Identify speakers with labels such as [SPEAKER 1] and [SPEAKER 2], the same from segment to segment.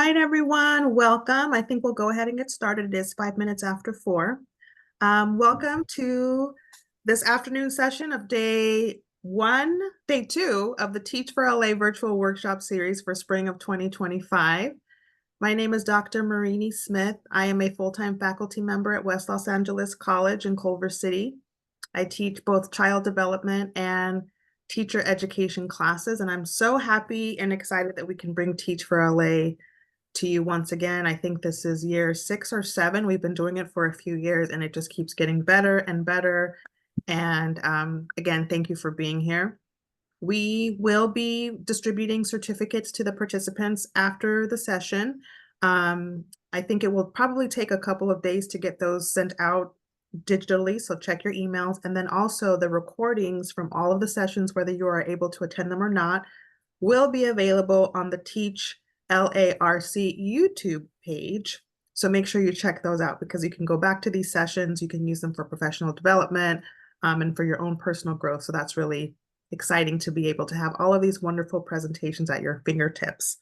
[SPEAKER 1] right, everyone, welcome. I think we'll go ahead and get started. It is 5 minutes after 4. Welcome to this afternoon session of day 2 of the Teach for LA virtual workshop series for spring of 2025. My name is Dr. Marini Smith. I am a full-time faculty member at West Los Angeles College in Culver City. I teach both child development and teacher education classes, and I'm so happy and excited that we can bring Teach for LA to you once again. I think this is year 6 or 7. We've been doing it for a few years, and it just keeps getting better and better. And again, thank you for being here. We will be distributing certificates to the participants after the session. I think it will probably take a couple of days to get those sent out digitally, so check your emails. And then also the recordings from all of the sessions, whether you are able to attend them or not, will be available on the Teach LARC YouTube page. So make sure you check those out, because you can go back to these sessions, you can use them for professional development and for your own personal growth. So that's really exciting to be able to have all of these wonderful presentations at your fingertips.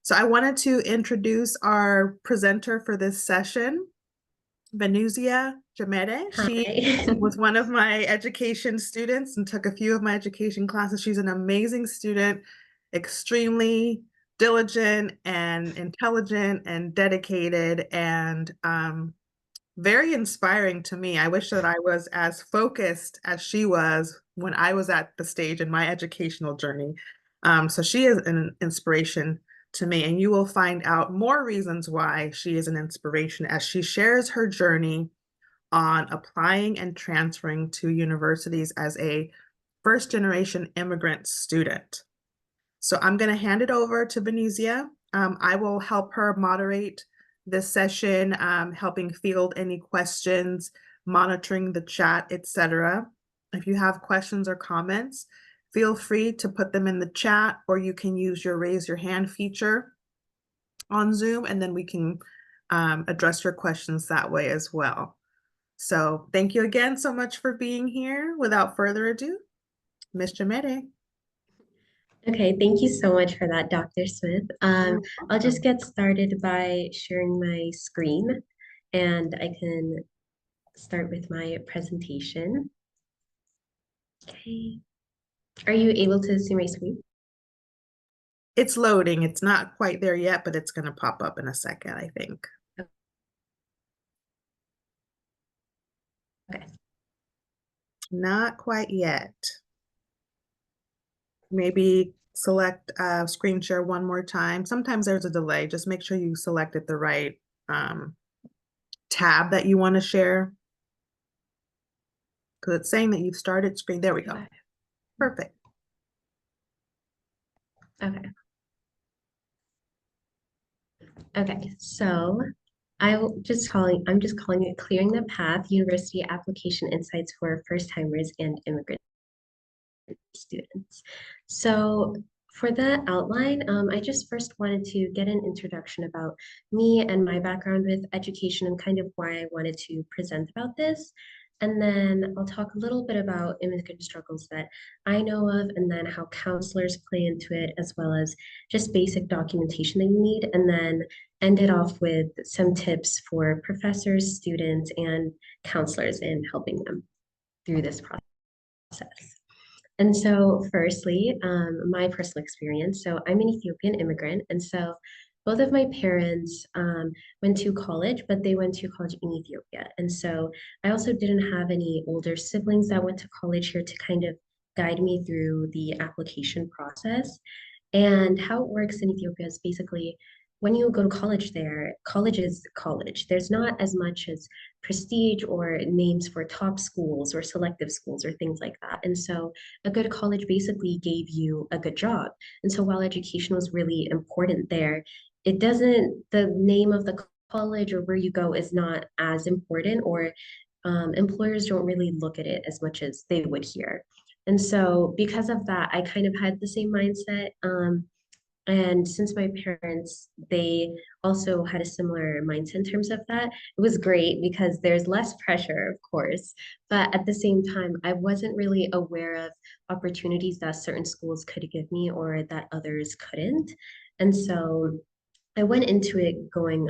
[SPEAKER 1] So I wanted to introduce our presenter for this session, Venusia Jemere. She was one of my education students and took a few of my education classes. She's an amazing student, extremely diligent and intelligent and dedicated, and very inspiring to me. I wish that I was as focused as she was when I was at the stage in my educational journey. So she is an inspiration to me, and you will find out more reasons why she is an inspiration as she shares her journey on applying and transferring to universities as a first-generation immigrant student. So I'm going to hand it over to Venusia. I will help her moderate this session, helping field any questions, monitoring the chat, etc. If you have questions or comments, feel free to put them in the chat, or you can use your raise your hand feature on Zoom, and then we can address your questions that way as well. So thank you again so much for being here. Without further ado, Ms. Jemere.
[SPEAKER 2] Okay, thank you so much for that, Dr. Smith. I'll just get started by sharing my screen, and I can start with my presentation. Okay. Are you able to see my screen?
[SPEAKER 1] It's loading. It's not quite there yet, but it's going to pop up in a second, I think.
[SPEAKER 2] Okay.
[SPEAKER 1] Not quite yet. Maybe select screen share one more time. Sometimes there's a delay. Just make sure you selected the right tab that you want to share, because it's saying that you've started screen. There we go. Perfect.
[SPEAKER 2] Okay. Okay, so I'm just calling it Clearing the Path, University Application Insights for First-Timers and Immigrant Students. So for the outline, I just first wanted to get an introduction about me and my background with education and kind of why I wanted to present about this. And then I'll talk a little bit about immigrant struggles that I know of, and then how counselors play into it, as well as just basic documentation that you need. And then end it off with some tips for professors, students, and counselors in helping them through this process. And so, firstly, my personal experience. So, I'm an Ethiopian immigrant. And so, both of my parents went to college, but they went to college in Ethiopia. And so, I also didn't have any older siblings that went to college here to kind of guide me through the application process. And how it works in Ethiopia is basically when you go to college there, college is college. There's not as much as prestige or names for top schools or selective schools or things like that. And so a good college basically gave you a good job. And so while education was really important there, the name of the college or where you go is not as important, or employers don't really look at it as much as they would here. And so because of that, I kind of had the same mindset. And since my parents, they also had a similar mindset in terms of that, it was great because there's less pressure, of course. But at the same time, I wasn't really aware of opportunities that certain schools could give me or that others couldn't. And so I went into it going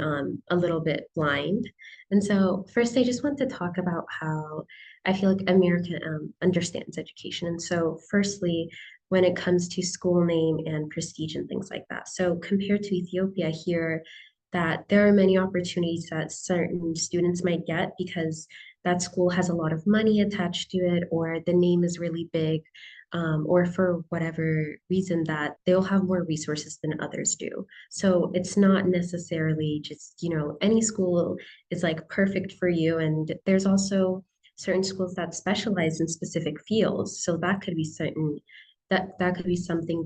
[SPEAKER 2] a little bit blind. And so, first, I just want to talk about how I feel like America understands education. And so, firstly, when it comes to school name and prestige and things like that. So, compared to Ethiopia, here, that there are many opportunities that certain students might get because that school has a lot of money attached to it, or the name is really big, or for whatever reason that they'll have more resources than others do. So it's not necessarily just, any school is like perfect for you. And there's also certain schools that specialize in specific fields. So that could be something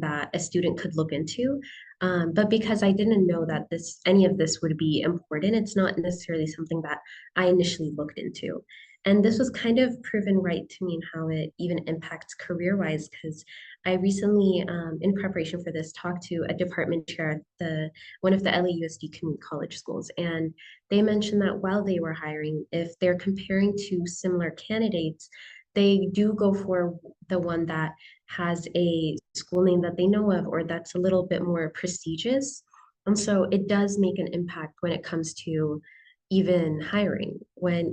[SPEAKER 2] that a student could look into. But because I didn't know that any of this would be important, it's not necessarily something that I initially looked into. And this was kind of proven right to me in how it even impacts career-wise, because I recently, in preparation for this, talked to a department chair at one of the LAUSD community college schools, and they mentioned that while they were hiring, if they're comparing to similar candidates, they do go for the one that has a school name that they know of or that's a little bit more prestigious. And so it does make an impact when it comes to even hiring. When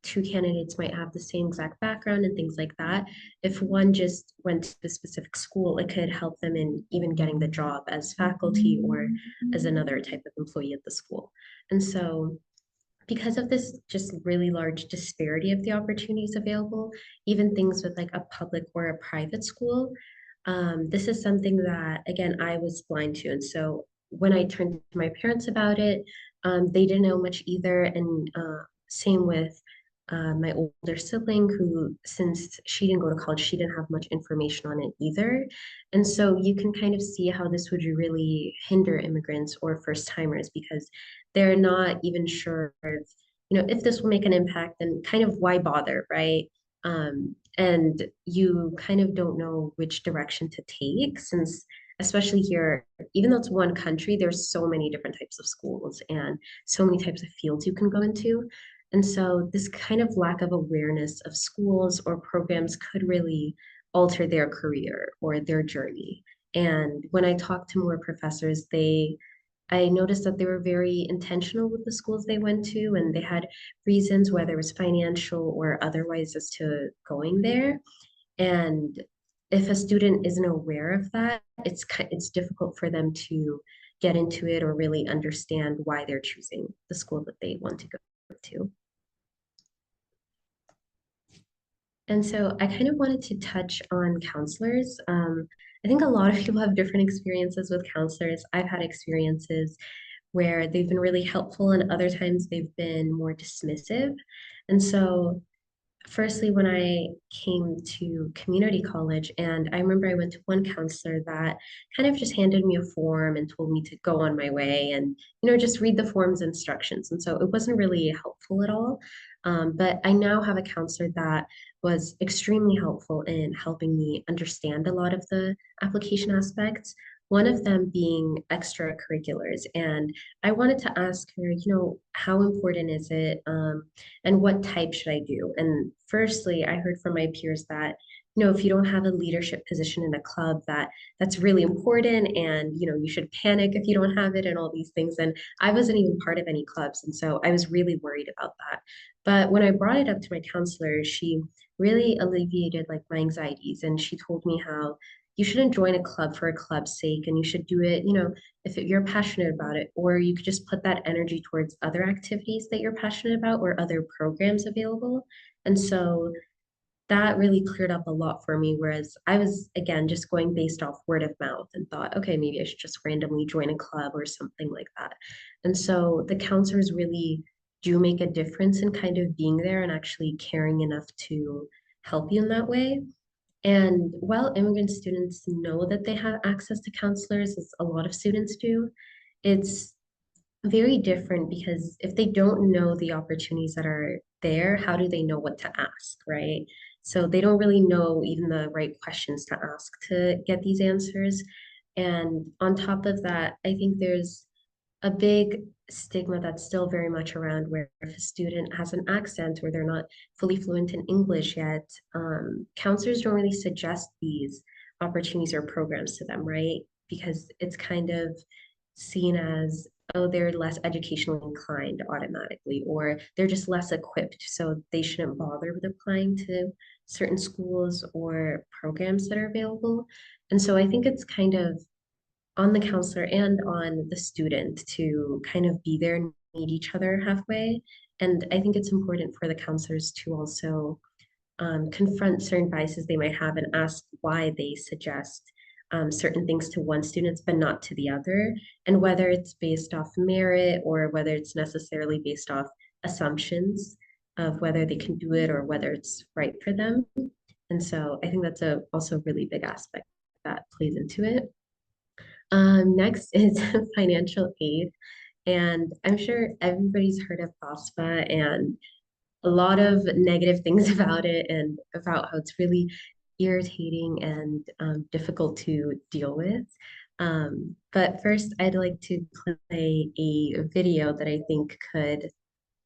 [SPEAKER 2] two candidates might have the same exact background and things like that, if one just went to a specific school, it could help them in even getting the job as faculty or as another type of employee at the school. And so because of this just really large disparity of the opportunities available, even things with like a public or a private school, this is something that, again, I was blind to. And so when I turned to my parents about it, they didn't know much either. And same with my older sibling, who, since she didn't go to college, she didn't have much information on it either. And so you can kind of see how this would really hinder immigrants or first timers because they're not even sure if, if this will make an impact, then kind of why bother, right? And you kind of don't know which direction to take since, especially here, even though it's one country, there's so many different types of schools and so many types of fields you can go into. And so this kind of lack of awareness of schools or programs could really alter their career or their journey. And when I talked to more professors, I noticed that they were very intentional with the schools they went to, and they had reasons, whether it was financial or otherwise, as to going there. And if a student isn't aware of that, it's difficult for them to get into it or really understand why they're choosing the school that they want to go to. And so I kind of wanted to touch on counselors. I think a lot of people have different experiences with counselors. I've had experiences where they've been really helpful, and other times they've been more dismissive. And so firstly, when I came to community college, and I remember I went to one counselor that kind of just handed me a form and told me to go on my way and, just read the form's instructions. And so it wasn't really helpful at all. But I now have a counselor that was extremely helpful in helping me understand a lot of the application aspects. One of them being extracurriculars. And I wanted to ask her, how important is it? And what type should I do? And firstly, I heard from my peers that, if you don't have a leadership position in a club, that's really important, and you should panic if you don't have it and all these things. And I wasn't even part of any clubs, and so I was really worried about that. But when I brought it up to my counselor, she really alleviated like my anxieties, and she told me how you shouldn't join a club for a club's sake, and you should do it, if you're passionate about it, or you could just put that energy towards other activities that you're passionate about or other programs available. And so that really cleared up a lot for me. Whereas I was, again, just going based off word of mouth and thought, okay, maybe I should just randomly join a club or something like that. And so the counselors really do make a difference in kind of being there and actually caring enough to help you in that way. And while immigrant students know that they have access to counselors, as a lot of students do, it's very different because if they don't know the opportunities that are there, how do they know what to ask, right? So they don't really know even the right questions to ask to get these answers. And on top of that, I think there's a big stigma that's still very much around where if a student has an accent or they're not fully fluent in English yet, counselors don't really suggest these opportunities or programs to them, right? Because it's kind of seen as oh, they're less educationally inclined automatically, or they're just less equipped, so they shouldn't bother with applying to certain schools or programs that are available. And so I think it's kind of on the counselor and on the student to kind of be there and meet each other halfway. And I think it's important for the counselors to also confront certain biases they might have and ask why they suggest certain things to one student but not to the other, and whether it's based off merit or whether it's necessarily based off assumptions of whether they can do it or whether it's right for them. And so I think that's also a really big aspect that plays into it. Next is financial aid. And I'm sure everybody's heard of FOSFA and a lot of negative things about it and about how it's really irritating and difficult to deal with. But first, I'd like to play a video that I think could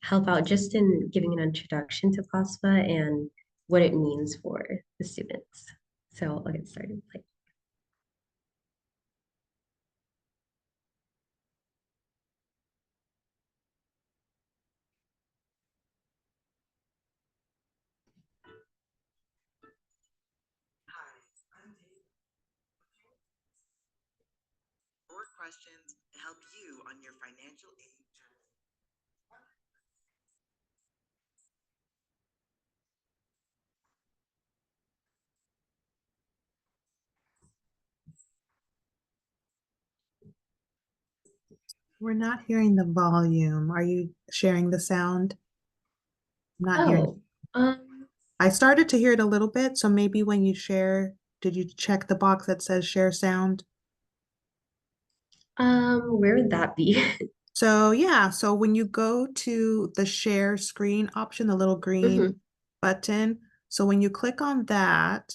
[SPEAKER 2] help out just in giving an introduction to FOSFA and what it means for the students. So I'll get started. Play.
[SPEAKER 3] Or questions to help you on your financial aid journey.
[SPEAKER 1] We're not hearing the volume. Are you sharing the sound? I'm not hearing.
[SPEAKER 2] Oh, um,
[SPEAKER 1] I started to hear it a little bit, so maybe when you share, did you check the box that says share sound?
[SPEAKER 2] where would that be?
[SPEAKER 1] So yeah, so when you go to the share screen option, the little green
[SPEAKER 2] Mhm.
[SPEAKER 1] button, so when you click on that,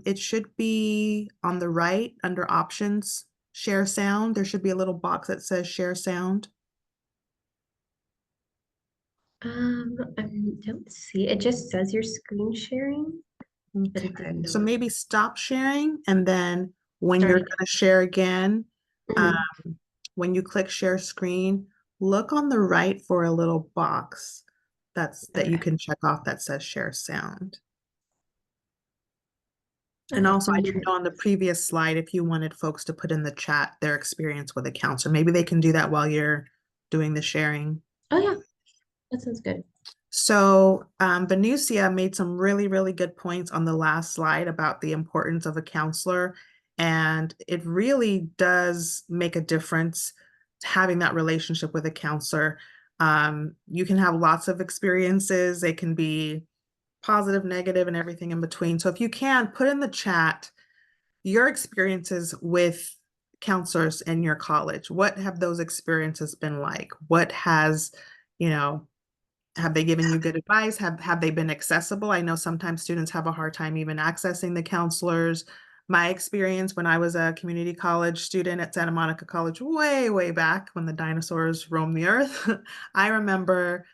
[SPEAKER 1] it should be on the right under options, share sound. There should be a little box that says share sound.
[SPEAKER 2] I don't see. It just says you're screen sharing, but it
[SPEAKER 1] Okay,
[SPEAKER 2] doesn't
[SPEAKER 1] so
[SPEAKER 2] know.
[SPEAKER 1] maybe stop sharing and then when
[SPEAKER 2] Start
[SPEAKER 1] you're
[SPEAKER 2] again.
[SPEAKER 1] gonna share again, um,
[SPEAKER 2] Mhm.
[SPEAKER 1] when you click share screen, look on the right for a little box that you
[SPEAKER 2] Okay.
[SPEAKER 1] can check off that says share sound. And
[SPEAKER 2] Okay.
[SPEAKER 1] also,
[SPEAKER 2] Let
[SPEAKER 1] I
[SPEAKER 2] me
[SPEAKER 1] didn't
[SPEAKER 2] try.
[SPEAKER 1] know on the previous slide if you wanted folks to put in the chat their experience with a counselor. Maybe they can do that while you're doing the sharing.
[SPEAKER 2] Oh yeah, that sounds good.
[SPEAKER 1] So Venusia made some really, really good points on the last slide about the importance of a counselor. And it really does make a difference having that relationship with a counselor. You can have lots of experiences. They can be positive, negative, and everything in between. So if you can, put in the chat your experiences with counselors in your college. What have those experiences been like? What has, you know, have they given you good advice? Have they been accessible? I know sometimes students have a hard time even accessing the counselors. My experience when I was a community college student at Santa Monica College way, way back when the dinosaurs roamed the earth, I remember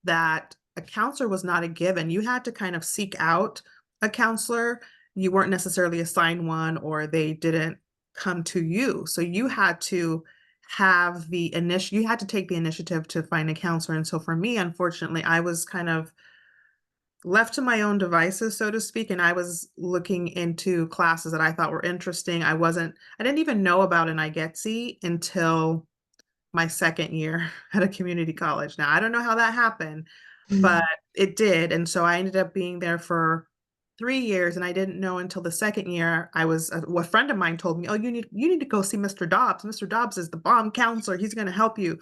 [SPEAKER 1] that a counselor was not a given. You had to kind of seek out a counselor. You weren't necessarily assigned one or they didn't come to you. So you had to have the initiative, you had to take the initiative to find a counselor. And so for me, unfortunately, I was kind of left to my own devices, so to speak, and I was looking into classes that I thought were interesting. I didn't even know about an IGETC until my second year at a community college. Now, I don't know how that happened, but
[SPEAKER 2] Mhm.
[SPEAKER 1] it did. And so I ended up being there for 3 years, and I didn't know until the second year. A friend of mine told me, "Oh, you need to go see Mr. Dobbs. Mr. Dobbs is the bomb counselor. He's going to help you."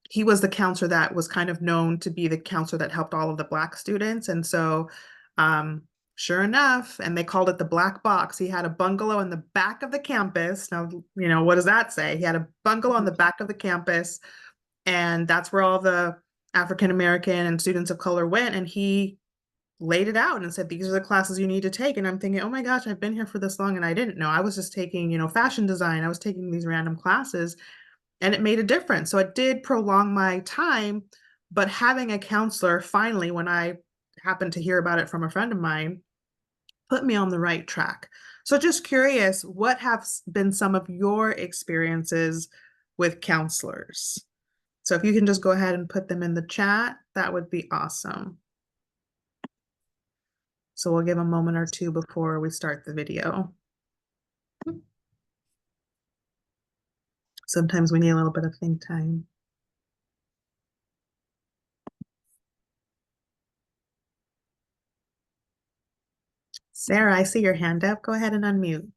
[SPEAKER 1] He was the counselor that was kind of known to be the counselor that helped all of the Black students. And so, um, sure enough, and they called it the Black Box. He had a bungalow in the back of the campus. Now, what does that say? He had a bungalow on the back of the campus, and that's where all the African American and students of color went. And he laid it out and said, "These are the classes you need to take." And I'm thinking, oh my gosh, I've been here for this long and I didn't know. I was just taking, fashion design. I was taking these random classes and it made a difference. So it did prolong my time, but having a counselor finally, when I happened to hear about it from a friend of mine, put me on the right track. So just curious, what have been some of your experiences with counselors. So if you can just go ahead and put them in the chat, that would be awesome. So we'll give a moment or two before we start the video. Sometimes we need a little bit of think time. Sarah, I see your hand up. Go ahead and unmute.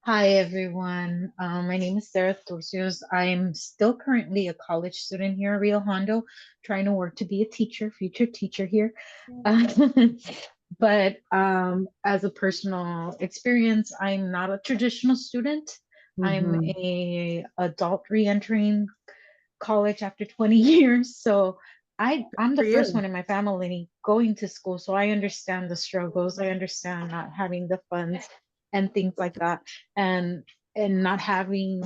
[SPEAKER 4] Hi, everyone. My name is Sarah Turcios. I'm still currently a college student here at Rio Hondo, trying to work to be a teacher, future teacher here. But as a personal experience, I'm not a traditional student. I'm a adult re-entering college after 20 years. So I'm the
[SPEAKER 1] For
[SPEAKER 4] first
[SPEAKER 1] you.
[SPEAKER 4] one in my family going to school. So I understand the struggles. I understand not having the funds and things like that. And not having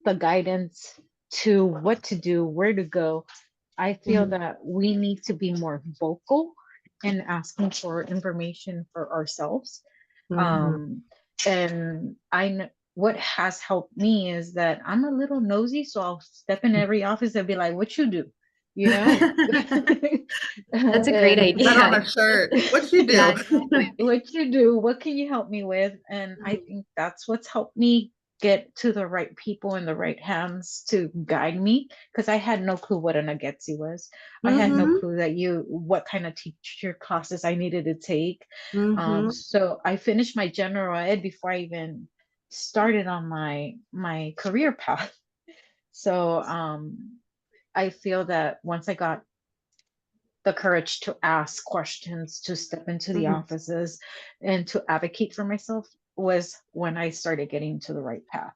[SPEAKER 4] the guidance to what to do, where to go. I feel that we need to be more vocal in asking for information for ourselves. And what has helped me is that I'm a little nosy, so I'll step in every office and be like, "What you do?" You know?
[SPEAKER 2] That's a great
[SPEAKER 4] And
[SPEAKER 1] That on a
[SPEAKER 2] idea.
[SPEAKER 1] shirt. What you
[SPEAKER 2] Yeah,
[SPEAKER 1] do?
[SPEAKER 2] exactly.
[SPEAKER 4] what you do, what can you help me with? And I think that's what's helped me get to the right people in the right hands to guide me, because I had no clue what an agetsi was. I had no clue that what kind of teacher classes I needed to take. So I finished my general ed before I even started on my career path. So I feel that once I got the courage to ask questions, to step into the offices, and to advocate for myself was when I started getting to the right path.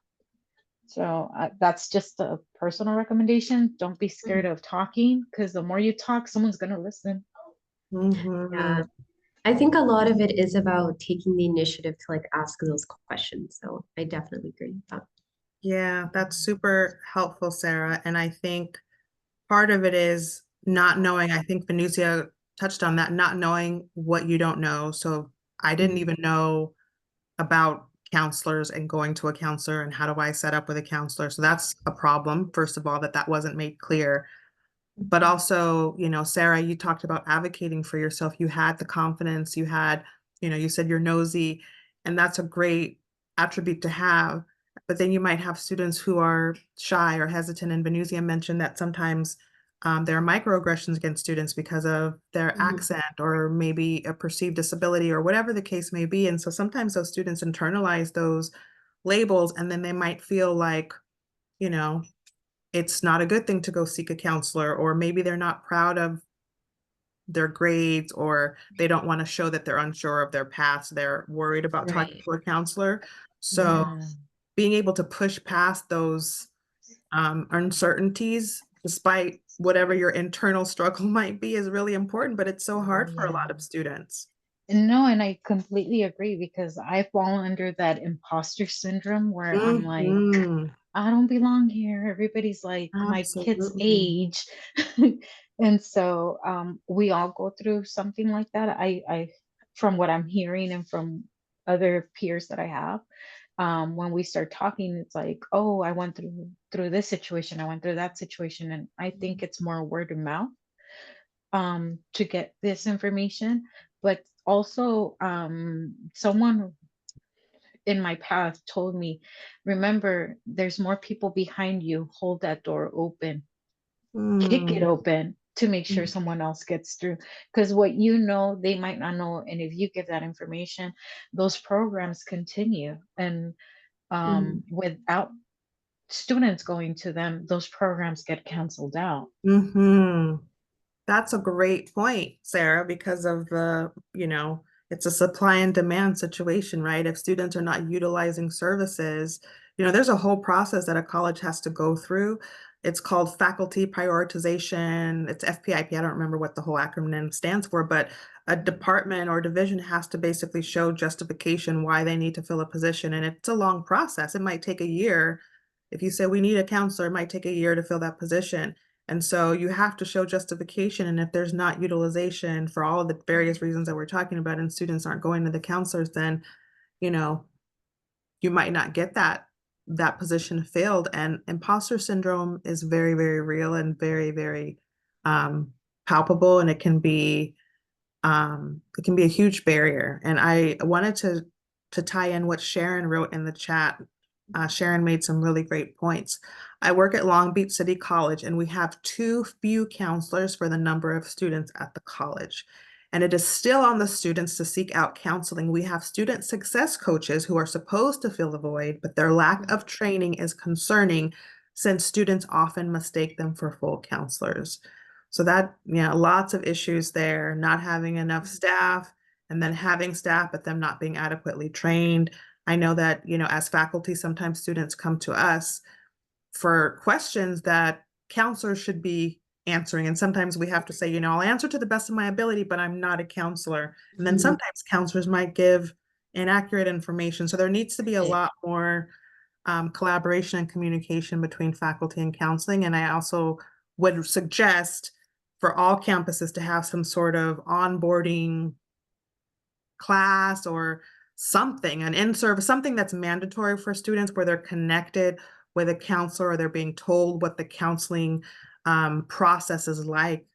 [SPEAKER 4] So that's just a personal recommendation. Don't be scared of talking, because the more you talk, someone's going to listen.
[SPEAKER 2] Yeah. I think a lot of it is about taking the initiative to like ask those questions. So I definitely agree with that.
[SPEAKER 1] Yeah, that's super helpful, Sarah. And I think part of it is not knowing. I think Venusia touched on that, not knowing what you don't know. So I didn't even know about counselors and going to a counselor and how do I set up with a counselor. So that's a problem, first of all, that wasn't made clear. But also, you know, Sarah, you talked about advocating for yourself. You had the confidence, you had, you know, you said you're nosy, and that's a great attribute to have. But then you might have students who are shy or hesitant. And Venusia mentioned that sometimes there are microaggressions against students because of their accent or maybe a perceived disability or whatever the case may be. And so sometimes those students internalize those labels and then they might feel like, you know, it's not a good thing to go seek a counselor, or maybe they're not proud of their grades, or they don't want to show that they're unsure of their paths. They're worried about talking
[SPEAKER 2] Right.
[SPEAKER 1] to a counselor. So
[SPEAKER 4] Yeah.
[SPEAKER 1] being able to push past those uncertainties, despite whatever your internal struggle might be, is really important, but it's so hard for a
[SPEAKER 4] Yeah.
[SPEAKER 1] lot of students.
[SPEAKER 4] No, and I completely agree, because I fall under that imposter syndrome where I'm like,
[SPEAKER 1] Mhm.
[SPEAKER 4] I don't belong here. Everybody's like my kid's
[SPEAKER 1] Absolutely.
[SPEAKER 4] age. And so we all go through something like that. I from what I'm hearing and from other peers that I have, when we start talking, it's like, oh, I went through this situation, I went through that situation. And I think it's more word of mouth to get this information. But also someone in my path told me, remember, there's more people behind you. Hold that door open, kick it
[SPEAKER 1] Mm.
[SPEAKER 4] open to make sure someone else gets through. Because what you know, they might not know. And if you give that information, those programs continue. And without students going to them, those programs get canceled out.
[SPEAKER 1] Mm-hmm. That's a great point, Sarah, because of the, you know, it's a supply and demand situation, right? If students are not utilizing services, you know, there's a whole process that a college has to go through. It's called faculty prioritization. It's FPIP. I don't remember what the whole acronym stands for, but a department or division has to basically show justification why they need to fill a position. And it's a long process. It might take a year. If you say we need a counselor, it might take a year to fill that position. And so you have to show justification. And if there's not utilization for all of the various reasons that we're talking about, and students aren't going to the counselors, then, you know, you might not get that that position filled. And imposter syndrome is very, very real and very, very palpable, and it can be a huge barrier. And I wanted to tie in what Sharon wrote in the chat. Sharon made some really great points. I work at Long Beach City College, and we have too few counselors for the number of students at the college. And it is still on the students to seek out counseling. We have student success coaches who are supposed to fill the void, but their lack of training is concerning since students often mistake them for full counselors. So that, lots of issues there, not having enough staff, and then having staff, but them not being adequately trained. I know that, as faculty, sometimes students come to us for questions that counselors should be answering. And sometimes we have to say, I'll answer to the best of my ability, but I'm not a counselor. And then sometimes counselors might give inaccurate information. So there needs to be a lot more collaboration and communication between faculty and counseling. And I also would suggest for all campuses to have some sort of onboarding class or something, an in-service, something that's mandatory for students where they're connected with a counselor, or they're being told what the counseling process is like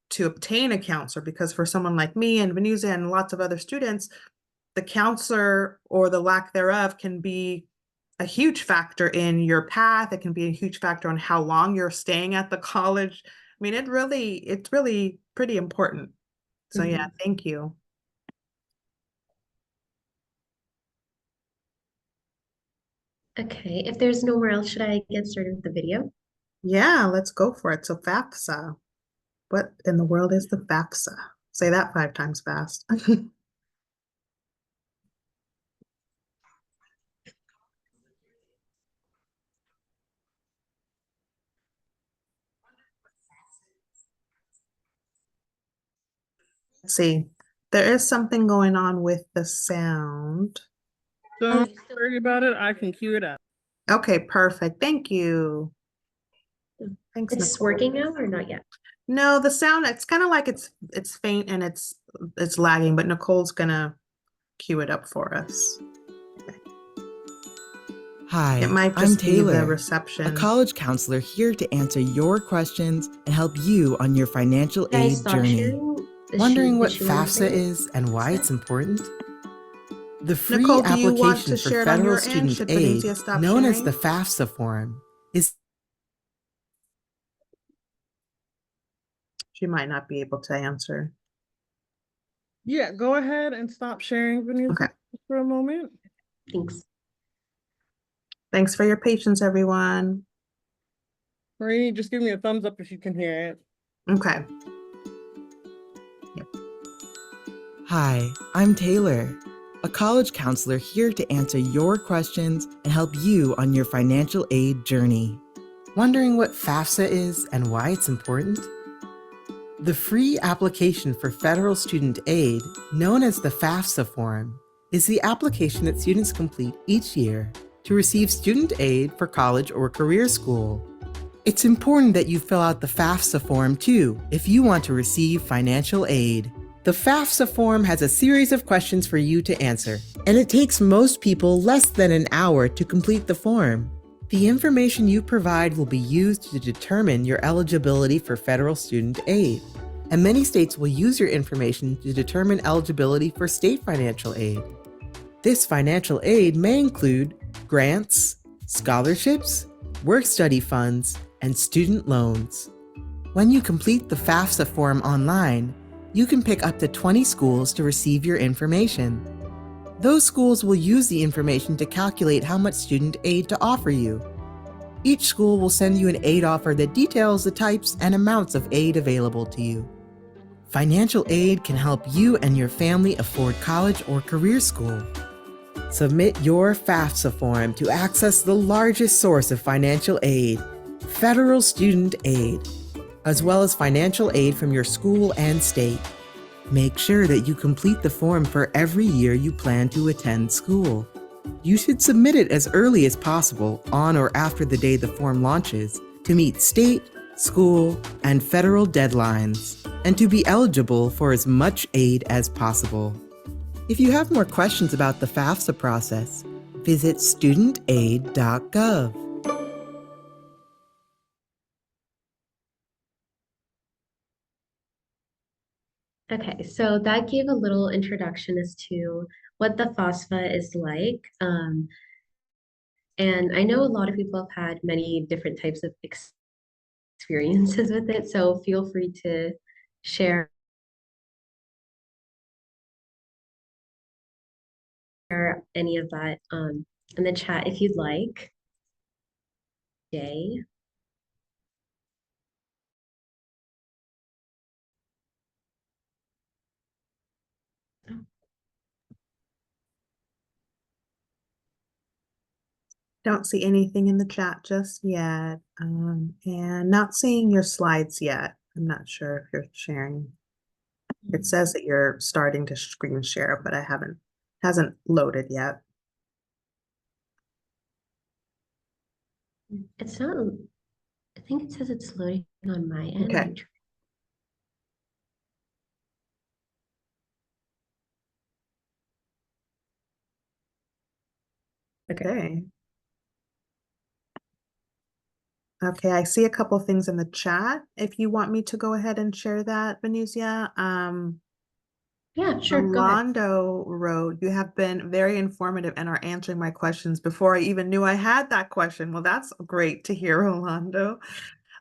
[SPEAKER 1] to obtain a counselor. Because for someone like me and Venusia and lots of other students, the counselor or the lack thereof can be a huge factor in your path. It can be a huge factor on how long you're staying at the college. I mean, it's really pretty important. So yeah, thank you.
[SPEAKER 2] Okay, if there's no more else, should I get started with the video?
[SPEAKER 1] Yeah, let's go for it. So FAFSA. What in the world is the FAFSA? Say that 5 times fast. Let's see. There is something going on with the sound.
[SPEAKER 5] Don't worry about it. I can cue it up.
[SPEAKER 1] Okay, perfect. Thank you. Thanks,
[SPEAKER 2] It's
[SPEAKER 1] Nicole.
[SPEAKER 2] working now or not yet?
[SPEAKER 1] No, the sound, it's kind of like it's faint and it's lagging, but Nicole's gonna cue it up for us.
[SPEAKER 6] Hi,
[SPEAKER 1] It might
[SPEAKER 6] I'm
[SPEAKER 1] just be the
[SPEAKER 6] Taylor,
[SPEAKER 1] reception.
[SPEAKER 6] a college counselor here to answer your questions and help you on your financial
[SPEAKER 2] Can I
[SPEAKER 6] aid
[SPEAKER 2] stop
[SPEAKER 6] journey.
[SPEAKER 2] sharing?
[SPEAKER 6] Wondering what
[SPEAKER 2] Is she on
[SPEAKER 6] FAFSA
[SPEAKER 2] there?
[SPEAKER 6] is and why it's important? The free
[SPEAKER 1] Nicole, do you want
[SPEAKER 6] application
[SPEAKER 1] to
[SPEAKER 6] for
[SPEAKER 1] share it on
[SPEAKER 6] federal
[SPEAKER 1] your end?
[SPEAKER 6] student
[SPEAKER 1] Should
[SPEAKER 6] aid,
[SPEAKER 1] Venusia stop
[SPEAKER 6] known as
[SPEAKER 1] sharing?
[SPEAKER 6] the FAFSA form, is
[SPEAKER 1] She might not be able to answer.
[SPEAKER 5] Yeah, go ahead and stop sharing, Venusia,
[SPEAKER 1] Okay.
[SPEAKER 5] for a moment.
[SPEAKER 2] Thanks.
[SPEAKER 1] Thanks for your patience, everyone.
[SPEAKER 5] Marini, just give me a thumbs up if you can hear it.
[SPEAKER 1] Okay.
[SPEAKER 6] Hi, I'm Taylor, a college counselor here to answer your questions and help you on your financial aid journey. Wondering what FAFSA is and why it's important? The free application for federal student aid, known as the FAFSA form, is the application that students complete each year to receive student aid for college or career school. It's important that you fill out the FAFSA form too if you want to receive financial aid. The FAFSA form has a series of questions for you to answer, and it takes most people less than an hour to complete the form. The information you provide will be used to determine your eligibility for federal student aid, and many states will use your information to determine eligibility for state financial aid. This financial aid may include grants, scholarships, work-study funds, and student loans. When you complete the FAFSA form online, you can pick up to 20 schools to receive your information. Those schools will use the information to calculate how much student aid to offer you. Each school will send you an aid offer that details the types and amounts of aid available to you. Financial aid can help you and your family afford college or career school. Submit your FAFSA form to access the largest source of financial aid, federal student aid, as well as financial aid from your school and state. Make sure that you complete the form for every year you plan to attend school. You should submit it as early as possible on or after the day the form launches to meet state, school, and federal deadlines, and to be eligible for as much aid as possible. If you have more questions about the FAFSA process, visit studentaid.gov.
[SPEAKER 2] Okay, so that gave a little introduction as to what the FOSFA is like. And I know a lot of people have had many different types of experiences with it, so feel free to share any of that in the chat if you'd like. Jay.
[SPEAKER 1] Don't see anything in the chat just yet. And not seeing your slides yet. I'm not sure if you're sharing. It says that you're starting to screen share, but hasn't loaded yet.
[SPEAKER 2] It's not, I think it says it's loading on my end.
[SPEAKER 1] Okay. Okay. Okay, I see a couple things in the chat. If you want me to go ahead and share that, Venusia.
[SPEAKER 2] Yeah, sure, go ahead.
[SPEAKER 1] Rolando wrote, you have been very informative and are answering my questions before I even knew I had that question. Well, that's great to hear, Rolando.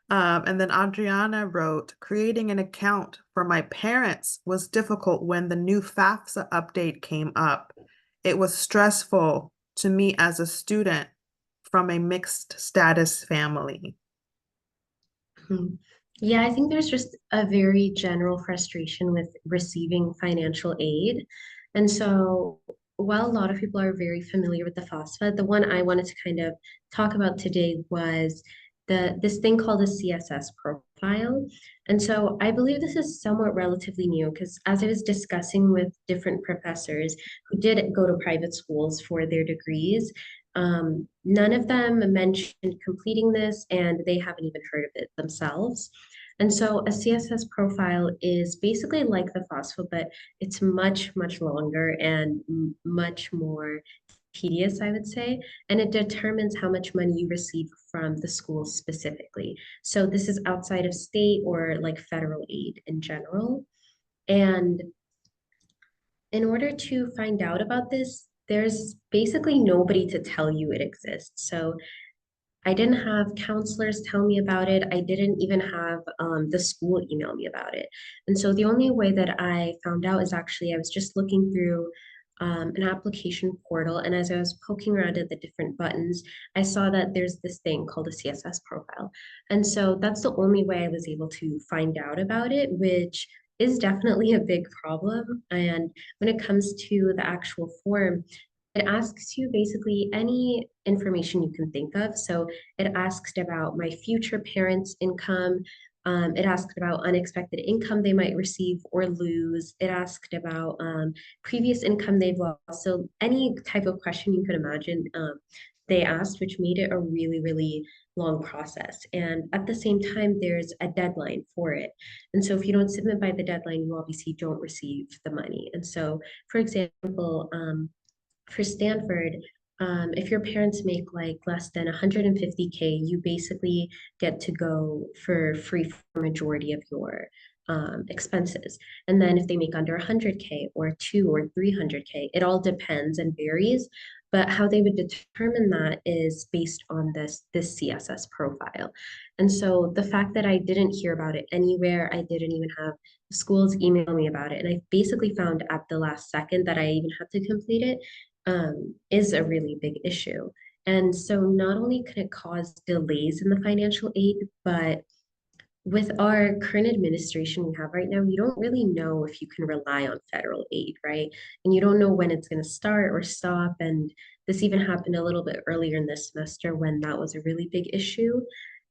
[SPEAKER 1] And then Adriana wrote, creating an account for my parents was difficult when the new FAFSA update came up. It was stressful to me as a student from a mixed status family.
[SPEAKER 2] Yeah, I think there's just a very general frustration with receiving financial aid. And so while a lot of people are very familiar with the FOSFA, the one I wanted to kind of talk about today was this thing called a CSS profile. And so I believe this is somewhat relatively new because as I was discussing with different professors who did go to private schools for their degrees, none of them mentioned completing this and they haven't even heard of it themselves. And so a CSS profile is basically like the FOSFA, but it's much, much longer and much more tedious, I would say. And it determines how much money you receive from the school specifically. So this is outside of state or like federal aid in general. And in order to find out about this, there's basically nobody to tell you it exists. So I didn't have counselors tell me about it. I didn't even have the school email me about it. And so the only way that I found out is actually I was just looking through an application portal. And as I was poking around at the different buttons, I saw that there's this thing called a CSS profile. And so that's the only way I was able to find out about it, which is definitely a big problem. And when it comes to the actual form, it asks you basically any information you can think of. So it asked about my future parents' income. It asked about unexpected income they might receive or lose. It asked about previous income they've lost. So any type of question you could imagine, they asked, which made it a really, really long process. And at the same time, there's a deadline for it. And so if you don't submit by the deadline, you obviously don't receive the money. And so, for example, for Stanford, if your parents make like less than 150K, you basically get to go for free for majority of your expenses. And then if they make under 100K or 2 or 300K, it all depends and varies. But how they would determine that is based on this CSS profile. And so the fact that I didn't hear about it anywhere, I didn't even have the schools email me about it. And I basically found at the last second that I even had to complete it is a really big issue. And so not only can it cause delays in the financial aid, but with our current administration we have right now, you don't really know if you can rely on federal aid, right? And you don't know when it's going to start or stop. And this even happened a little bit earlier in this semester when that was a really big issue.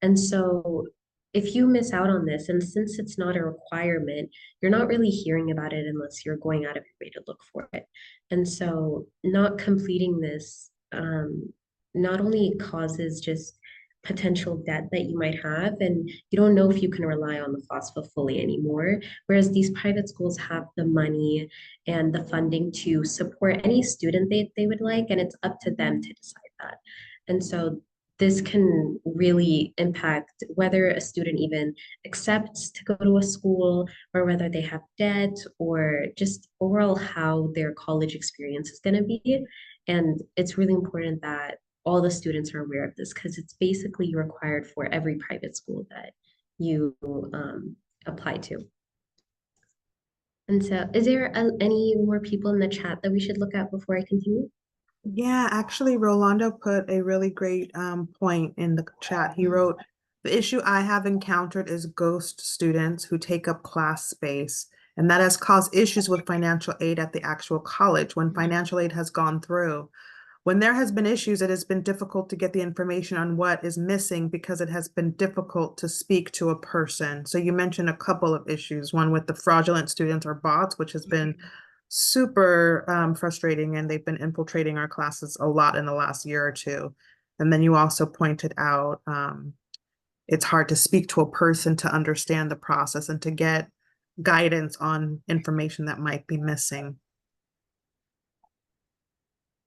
[SPEAKER 2] And so if you miss out on this, and since it's not a requirement, you're not really hearing about it unless you're going out of your way to look for it. And so not completing this not only causes just potential debt that you might have, and you don't know if you can rely on the FOSFA fully anymore. Whereas these private schools have the money and the funding to support any student they would like, and it's up to them to decide that. And so this can really impact whether a student even accepts to go to a school, or whether they have debt, or just overall how their college experience is going to be. And it's really important that all the students are aware of this, because it's basically required for every private school that you apply to. And so is there any more people in the chat that we should look at before I continue?
[SPEAKER 1] Yeah, actually, Rolando put a really great point in the chat. He wrote, the issue I have encountered is ghost students who take up class space, and that has caused issues with financial aid at the actual college when financial aid has gone through. When there has been issues, it has been difficult to get the information on what is missing because it has been difficult to speak to a person. So you mentioned a couple of issues, one with the fraudulent students or bots, which has been super frustrating, and they've been infiltrating our classes a lot in the last year or two. And then you also pointed out it's hard to speak to a person to understand the process and to get guidance on information that might be missing.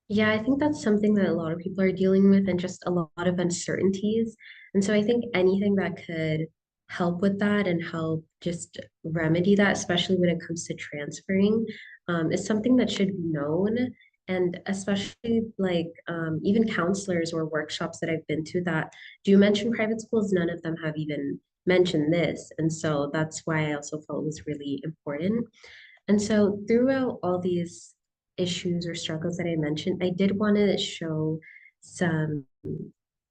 [SPEAKER 2] Yeah, I think that's something that a lot of people are dealing with, and just a lot of uncertainties. And so I think anything that could help with that and help just remedy that, especially when it comes to transferring, is something that should be known. And especially like even counselors or workshops that I've been to that do mention private schools, none of them have even mentioned this. And so that's why I also felt it was really important. And so throughout all these issues or struggles that I mentioned, I did want to show some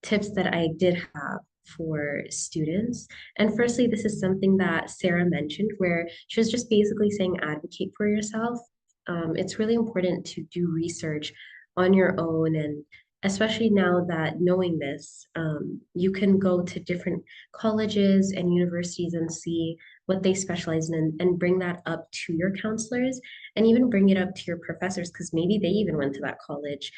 [SPEAKER 2] tips that I did have for students. And firstly, this is something that Sarah mentioned, where she was just basically saying advocate for yourself. It's really important to do research on your own, and especially now that knowing this, you can go to different colleges and universities and see what they specialize in, and bring that up to your counselors, and even bring it up to your professors, because maybe they even went to that college.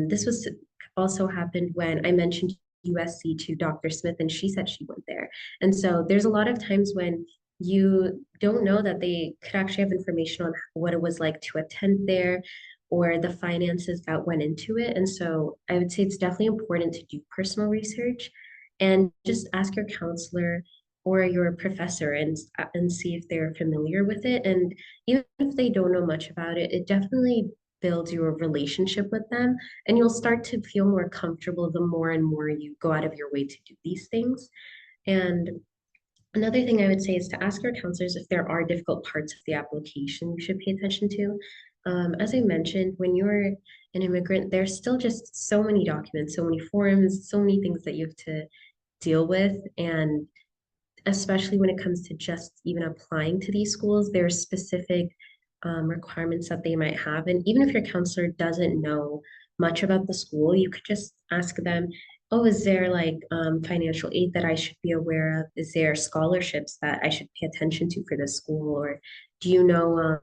[SPEAKER 2] This was also happened when I mentioned USC to Dr. Smith, and she said she went there. And so there's a lot of times when you don't know that they could actually have information on what it was like to attend there, or the finances that went into it. And so I would say it's definitely important to do personal research and just ask your counselor or your professor and see if they're familiar with it. And even if they don't know much about it, it definitely builds your relationship with them, and you'll start to feel more comfortable the more and more you go out of your way to do these things. And another thing I would say is to ask your counselors if there are difficult parts of the application you should pay attention to. As I mentioned, when you're an immigrant, there's still just so many documents, so many forms, so many things that you have to deal with. And especially when it comes to just even applying to these schools, there are specific requirements that they might have. And even if your counselor doesn't know much about the school, you could just ask them, oh, is there like financial aid that I should be aware of? Is there scholarships that I should pay attention to for this school? Or do you know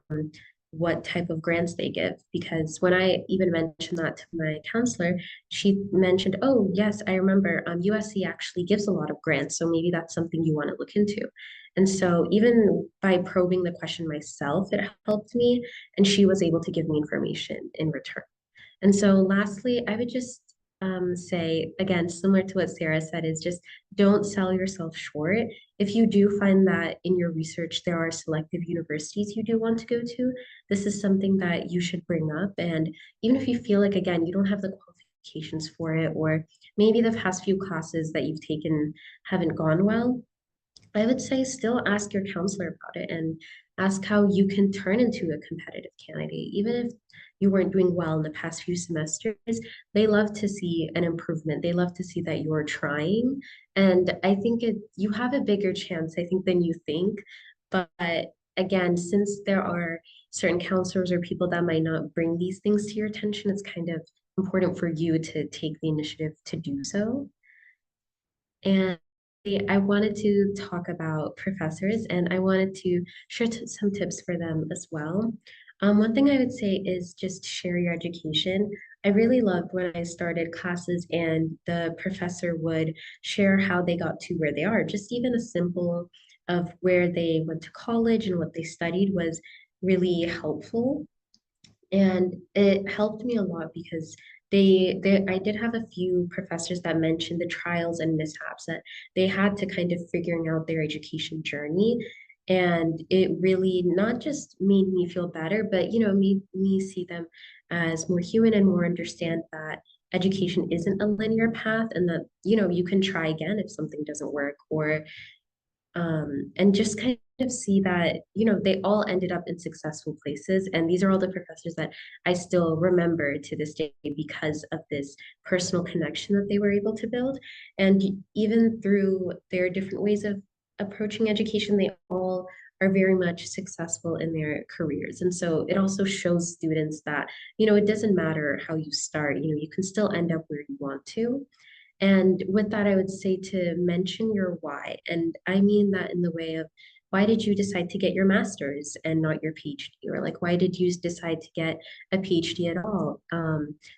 [SPEAKER 2] what type of grants they give? Because when I even mentioned that to my counselor, she mentioned, oh, yes, I remember USC actually gives a lot of grants. So maybe that's something you want to look into. And so even by probing the question myself, it helped me. And she was able to give me information in return. And so lastly, I would just say, again, similar to what Sarah said, is just don't sell yourself short. If you do find that in your research there are selective universities you do want to go to, this is something that you should bring up. And even if you feel like, again, you don't have the qualifications for it, or maybe the past few classes that you've taken haven't gone well, I would say still ask your counselor about it, and ask how you can turn into a competitive candidate. Even if you weren't doing well in the past few semesters, they love to see an improvement. They love to see that you're trying. And I think you have a bigger chance, I think, than you think. But again, since there are certain counselors or people that might not bring these things to your attention, it's kind of important for you to take the initiative to do so. And I wanted to talk about professors, and I wanted to share some tips for them as well. One thing I would say is just share your education. I really loved when I started classes and the professor would share how they got to where they are. Just even a simple of where they went to college and what they studied was really helpful. And it helped me a lot because they I did have a few professors that mentioned the trials and mishaps that they had to kind of figuring out their education journey. And it really not just made me feel better, but made me see them as more human and more understand that education isn't a linear path and that you can try again if something doesn't work, or and just kind of see that they all ended up in successful places, and these are all the professors that I still remember to this day because of this personal connection that they were able to build. And even through their different ways of approaching education, they all are very much successful in their careers. And so it also shows students that it doesn't matter how you start, you can still end up where you want to. And with that, I would say to mention your why. And I mean that in the way of, why did you decide to get your master's and not your PhD? Or like, why did you decide to get a PhD at all?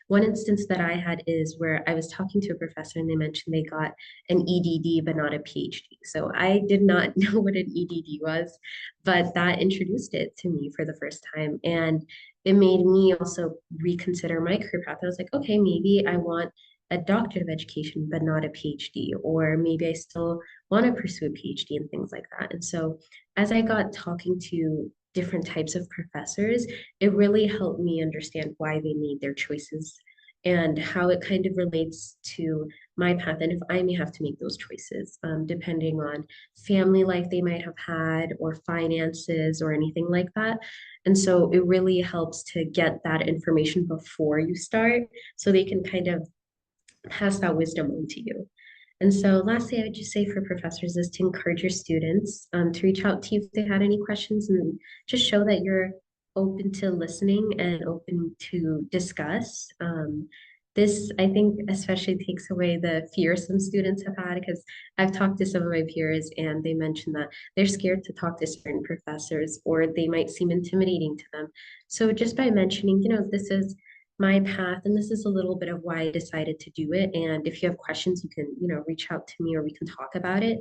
[SPEAKER 2] One instance that I had is where I was talking to a professor and they mentioned they got an EDD but not a PhD. So I did not know what an EDD was, but that introduced it to me for the first time. And it made me also reconsider my career path. I was like, okay, maybe I want a doctorate of education, but not a PhD, or maybe I still want to pursue a PhD and things like that. And so as I got talking to different types of professors, it really helped me understand why they made their choices and how it kind of relates to my path and if I may have to make those choices, depending on family life they might have had or finances or anything like that. And so it really helps to get that information before you start so they can kind of pass that wisdom on to you. And so lastly, I would just say for professors is to encourage your students to reach out to you if they had any questions and just show that you're open to listening and open to discuss. This, I think, especially takes away the fear some students have had because I've talked to some of my peers and they mentioned that they're scared to talk to certain professors or they might seem intimidating to them. So just by mentioning, this is my path and this is a little bit of why I decided to do it, and if you have questions you can reach out to me or we can talk about it.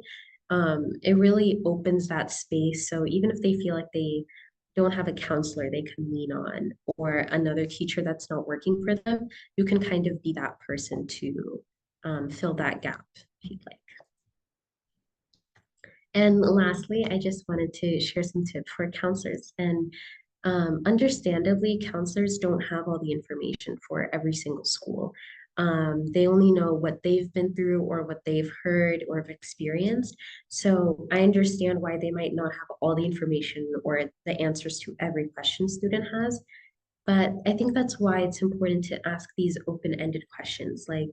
[SPEAKER 2] It really opens that space, so even if they feel like they don't have a counselor they can lean on or another teacher that's not working for them, you can kind of be that person to fill that gap if you'd like. And lastly, I just wanted to share some tips for counselors. And understandably, counselors don't have all the information for every single school. They only know what they've been through or what they've heard or have experienced. So I understand why they might not have all the information or the answers to every question student has. But I think that's why it's important to ask these open-ended questions like,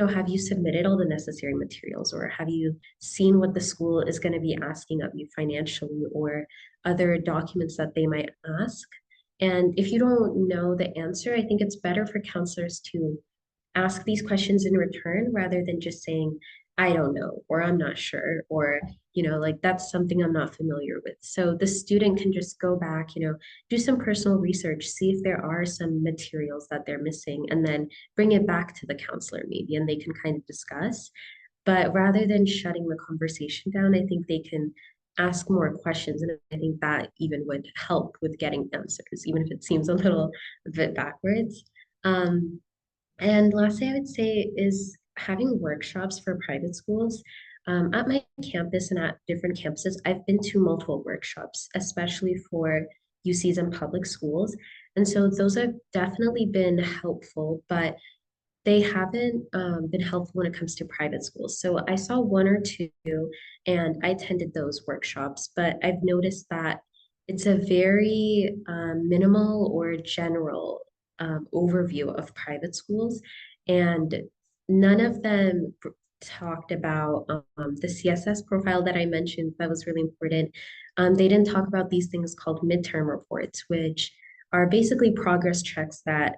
[SPEAKER 2] have you submitted all the necessary materials or have you seen what the school is going to be asking of you financially or other documents that they might ask? And if you don't know the answer, I think it's better for counselors to ask these questions in return rather than just saying, I don't know, or I'm not sure, or, like that's something I'm not familiar with. So the student can just go back, do some personal research, see if there are some materials that they're missing, and then bring it back to the counselor maybe, and they can kind of discuss. But rather than shutting the conversation down, I think they can ask more questions. And I think that even would help with getting answers, even if it seems a little bit backwards. And lastly, I would say is having workshops for private schools. At my campus and at different campuses, I've been to multiple workshops, especially for UCs and public schools. And so those have definitely been helpful, but they haven't been helpful when it comes to private schools. So I saw one or two and I attended those workshops, but I've noticed that it's a very minimal or general overview of private schools, and none of them talked about the CSS profile that I mentioned that was really important. They didn't talk about these things called midterm reports, which are basically progress checks that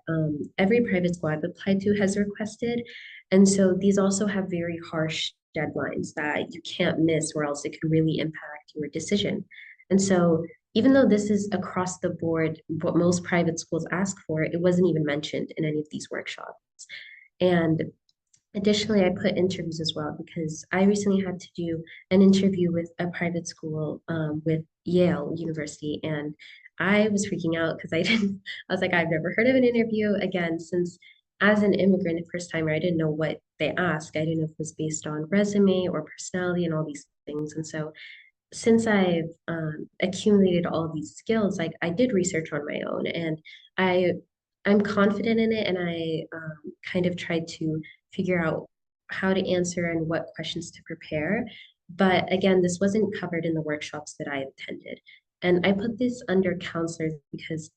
[SPEAKER 2] every private school I've applied to has requested. And so these also have very harsh deadlines that you can't miss or else it can really impact your decision. And so even though this is across the board, what most private schools ask for, it wasn't even mentioned in any of these workshops. And additionally, I put interviews as well because I recently had to do an interview with a private school with Yale University, and I was freaking out because I was like, I've never heard of an interview again, since as an immigrant, first timer, I didn't know what they ask. I didn't know if it was based on resume or personality and all these things. And so since I've accumulated all of these skills, like I did research on my own, and I I'm confident in it, and I kind of tried to figure out how to answer and what questions to prepare. But again, this wasn't covered in the workshops that I attended, and I put this under counselors because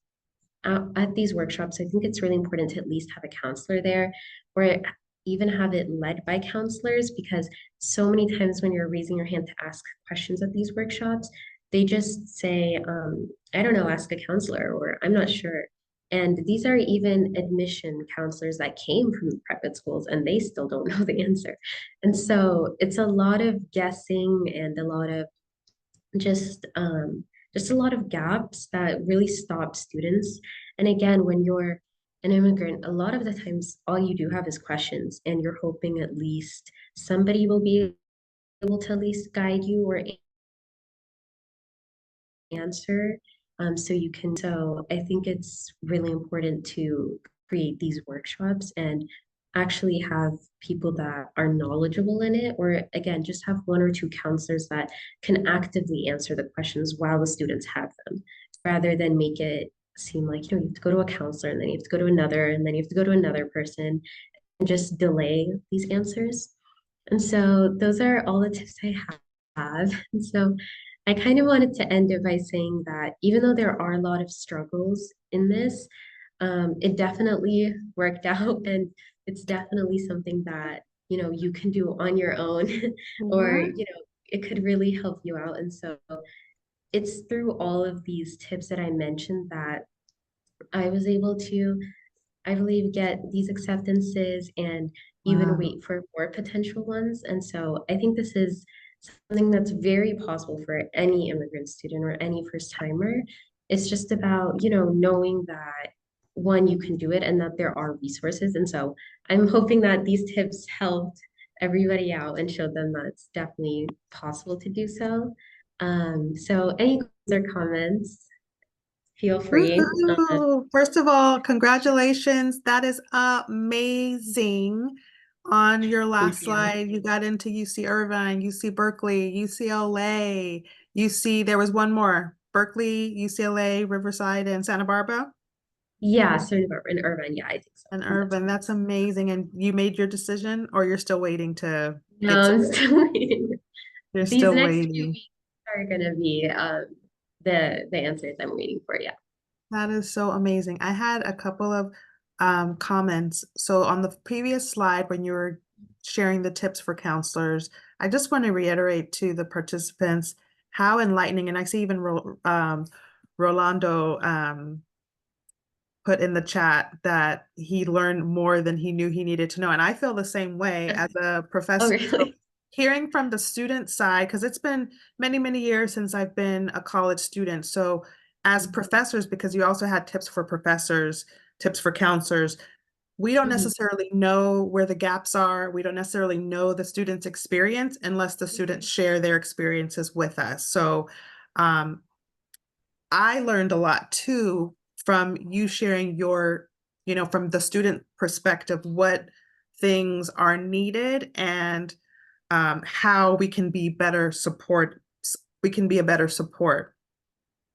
[SPEAKER 2] at these workshops, I think it's really important to at least have a counselor there, or even have it led by counselors, because so many times when you're raising your hand to ask questions at these workshops, they just say, I don't know, ask a counselor, or I'm not sure. And these are even admission counselors that came from private schools, and they still don't know the answer. And so it's a lot of guessing and a lot of just just a lot of gaps that really stop students. And again, when you're an immigrant, a lot of the times all you do have is questions, and you're hoping at least somebody will be able to at least guide you or answer. So you can, so I think it's really important to create these workshops and actually have people that are knowledgeable in it, or again, just have one or two counselors that can actively answer the questions while the students have them, rather than make it seem like, you have to go to a counselor, and then you have to go to another, and then you have to go to another person, and just delay these answers. And so those are all the tips I have. And so I kind of wanted to end it by saying that even though there are a lot of struggles in this, it definitely worked out, and it's definitely something that you can do on your own, or it could really help you out. And so it's through all of these tips that I mentioned that I was able to, I believe, get these acceptances and even
[SPEAKER 1] Wow.
[SPEAKER 2] wait for more potential ones. And so I think this is something that's very possible for any immigrant student or any first timer. It's just about, knowing that one, you can do it, and that there are resources. And so I'm hoping that these tips helped everybody out and showed them that it's definitely possible to do so. So any questions or comments, feel free.
[SPEAKER 1] Woohoo! First of all, congratulations. That is amazing. On your last
[SPEAKER 2] Thank you.
[SPEAKER 1] slide, you got into UC Irvine, UC Berkeley, UCLA, UC, there was one more, Berkeley, UCLA, Riverside, and Santa Barbara.
[SPEAKER 2] Yeah, so in Irvine, yeah, I think so.
[SPEAKER 1] And Irvine, that's amazing. And you made your decision, or you're still waiting to
[SPEAKER 2] No,
[SPEAKER 1] get
[SPEAKER 2] I'm still waiting.
[SPEAKER 1] You're
[SPEAKER 2] These
[SPEAKER 1] still
[SPEAKER 2] next few
[SPEAKER 1] waiting.
[SPEAKER 2] weeks are gonna be the answers I'm waiting for. Yeah.
[SPEAKER 1] That is so amazing. I had a couple of comments. So on the previous slide, when you were sharing the tips for counselors, I just want to reiterate to the participants how enlightening, and I see even Rolando put in the chat that he learned more than he knew he needed to know. And I feel the same way as a professor. So
[SPEAKER 2] really?
[SPEAKER 1] hearing from the student side, because it's been many, many years since I've been a college student. So as professors, because you also had tips for professors, tips for counselors, we don't necessarily know where the gaps are. We don't necessarily know the student's experience unless the students share their experiences with us. So I learned a lot too from you sharing your, from the student perspective, what things are needed and how we can be better support. We can be a better support.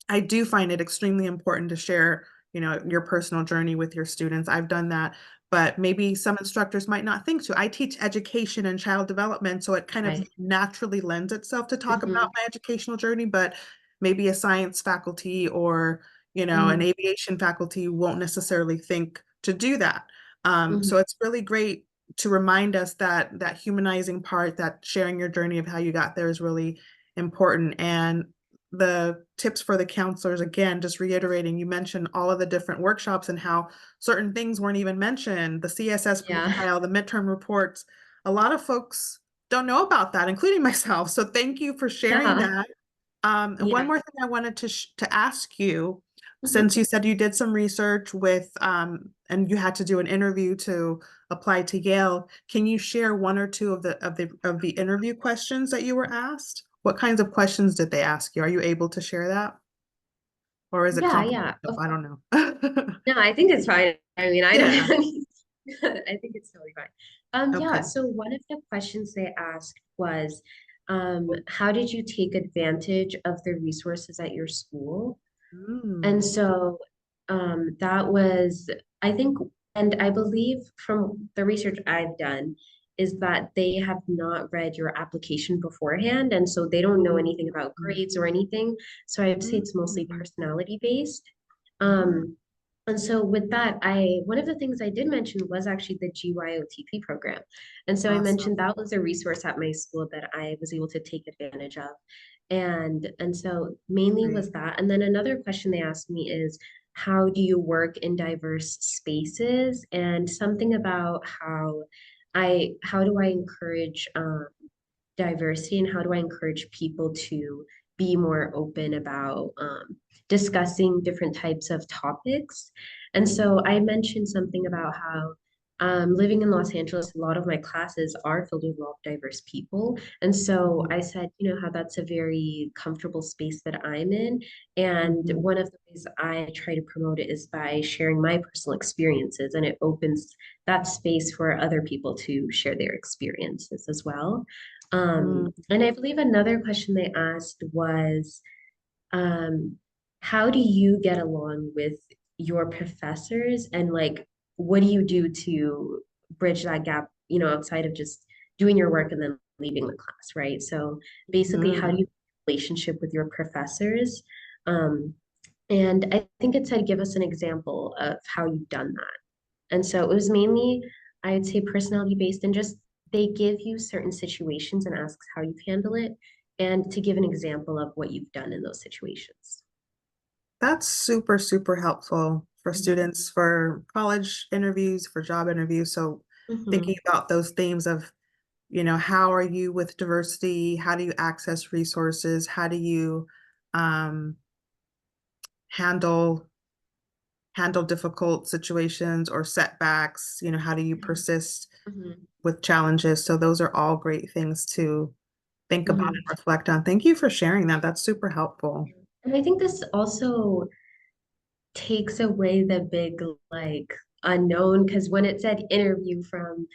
[SPEAKER 1] I do find it extremely important to share, your personal journey with your students. I've done that, but maybe some instructors might not think to. I teach education and child development, so it kind of
[SPEAKER 2] Right.
[SPEAKER 1] naturally lends itself to talk about my educational journey, but maybe a science faculty or, an aviation faculty won't necessarily think to do that. So it's really great to remind us that that humanizing part, that sharing your journey of how you got there is really important. And the tips for the counselors, again, just reiterating, you mentioned all of the different workshops and how certain things weren't even mentioned, the CSS profile, the midterm reports. A lot of folks don't know about that, including myself. So thank you for sharing that. And one
[SPEAKER 2] Yeah.
[SPEAKER 1] more thing I wanted to ask you,
[SPEAKER 2] Mhm.
[SPEAKER 1] since you said you did some research with and you had to do an interview to apply to Yale, can you share one or two of the interview questions that you were asked? What kinds of questions did they ask you? Are you able to share that? Or is it
[SPEAKER 2] Yeah,
[SPEAKER 1] confidential?
[SPEAKER 2] yeah.
[SPEAKER 1] I don't know.
[SPEAKER 2] No, I think it's fine. I mean, I don't
[SPEAKER 1] Yeah.
[SPEAKER 2] have any, I think it's totally fine. Yeah,
[SPEAKER 1] Okay.
[SPEAKER 2] so one of the questions they asked was, how did you take advantage of the resources at your school? And
[SPEAKER 1] Mm.
[SPEAKER 2] so that was, I think, and I believe from the research I've done, is that they have not read your application beforehand. And so they don't know anything about grades or anything. So I'd say it's mostly
[SPEAKER 1] Mm.
[SPEAKER 2] personality based.
[SPEAKER 1] Mm.
[SPEAKER 2] And so with that, one of the things I did mention was actually the GYOTP program. And so I
[SPEAKER 1] Awesome.
[SPEAKER 2] mentioned that was a resource at my school that I was able to take advantage of. And so mainly
[SPEAKER 1] Great.
[SPEAKER 2] was that. And then another question they asked me is, how do you work in diverse spaces? And something about how do I encourage diversity and how do I encourage people to be more open about discussing different types of topics. And so I mentioned something about how living in Los Angeles, a lot of my classes are filled with a lot of diverse people. And so I said, how that's a very comfortable space that I'm in. And
[SPEAKER 1] Mhm.
[SPEAKER 2] one of the ways I try to promote it is by sharing my personal experiences, and it opens that space for other people to share their experiences as well.
[SPEAKER 1] Mm.
[SPEAKER 2] And I believe another question they asked was, um, how do you get along with your professors and like, what do you do to bridge that gap, outside of just doing your work and then leaving the class, right? So basically, how do
[SPEAKER 1] Mm.
[SPEAKER 2] you relationship with your professors? Um, and I think it said, give us an example of how you've done that. And so it was mainly, I would say, personality based, and just they give you certain situations and asks how you've handled it, and to give an example of what you've done in those situations.
[SPEAKER 1] That's super, super helpful for students for college interviews, for job interviews. So thinking
[SPEAKER 2] Mhm.
[SPEAKER 1] about those themes of, how are you with diversity? How do you access resources? How do you um, handle difficult situations or setbacks? How do you persist
[SPEAKER 2] Mhm.
[SPEAKER 1] with challenges? So those are all great things to think about
[SPEAKER 2] Mhm.
[SPEAKER 1] and reflect on. Thank you for sharing that. That's super helpful.
[SPEAKER 2] And I think this also takes away the big like unknown, because when it said interview from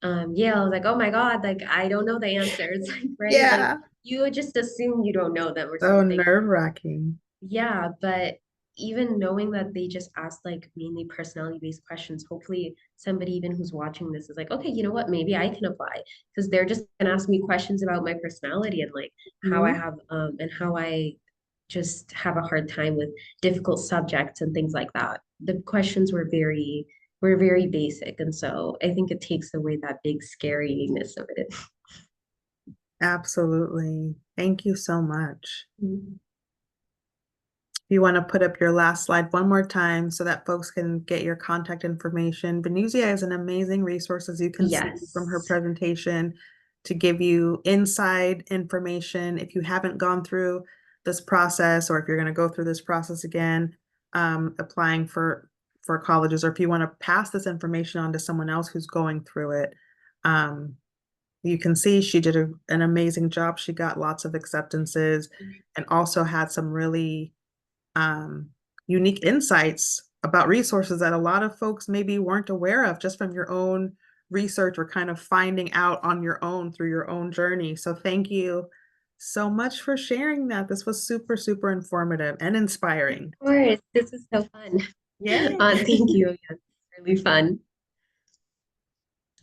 [SPEAKER 2] Yale, I was like, oh my God, like I don't know the answers, like, right? Like
[SPEAKER 1] Yeah.
[SPEAKER 2] you would just assume you don't know them or
[SPEAKER 1] So
[SPEAKER 2] something.
[SPEAKER 1] nerve-wracking.
[SPEAKER 2] Yeah, but even knowing that they just asked like mainly personality-based questions, hopefully somebody even who's watching this is like, okay, you know what, maybe I can apply, because they're just gonna ask me questions about my personality and like how I
[SPEAKER 1] Mhm.
[SPEAKER 2] have and how I just have a hard time with difficult subjects and things like that. The questions were very basic, and so I think it takes away that big scariness of it.
[SPEAKER 1] Absolutely. Thank you so much.
[SPEAKER 2] Mhm.
[SPEAKER 1] You want to put up your last slide one more time so that folks can get your contact information. Venusia is an amazing resource, as you can see from her
[SPEAKER 2] Yes.
[SPEAKER 1] presentation, to give you inside information. If you haven't gone through this process, or if you're going to go through this process again, applying for colleges, or if you want to pass this information on to someone else who's going through it, um, you can see she did an amazing job. She got lots of acceptances and also had some really um, unique insights about resources that a lot of folks maybe weren't aware of just from your own research or kind of finding out on your own through your own journey. So thank you so much for sharing that. This was super, super informative and inspiring.
[SPEAKER 2] Of course, this is so fun.
[SPEAKER 1] Yay.
[SPEAKER 2] Thank you. Yeah, it's really fun.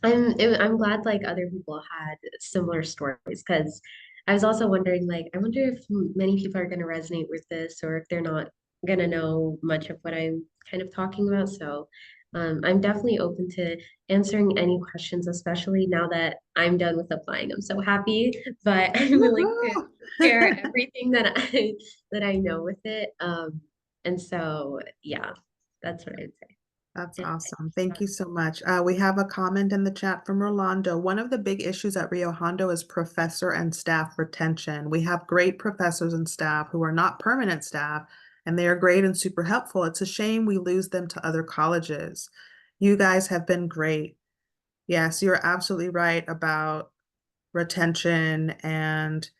[SPEAKER 2] I'm glad like other people had similar stories, because I was also wondering like I wonder if many people are going to resonate with this, or if they're not going to know much of what I'm kind of talking about. So I'm definitely open to answering any questions, especially now that I'm done with applying. I'm so happy, but I'm willing to
[SPEAKER 1] Woohoo!
[SPEAKER 2] share everything that I know with it. And so yeah, that's what I'd say.
[SPEAKER 1] That's
[SPEAKER 2] And
[SPEAKER 1] awesome. Thank you so much. We have a comment in the chat from Rolando. One of the big issues at Rio Hondo is professor and staff retention. We have great professors and staff who are not permanent staff, and they are great and super helpful. It's a shame we lose them to other colleges. You guys have been great. Yes, you're absolutely right about retention and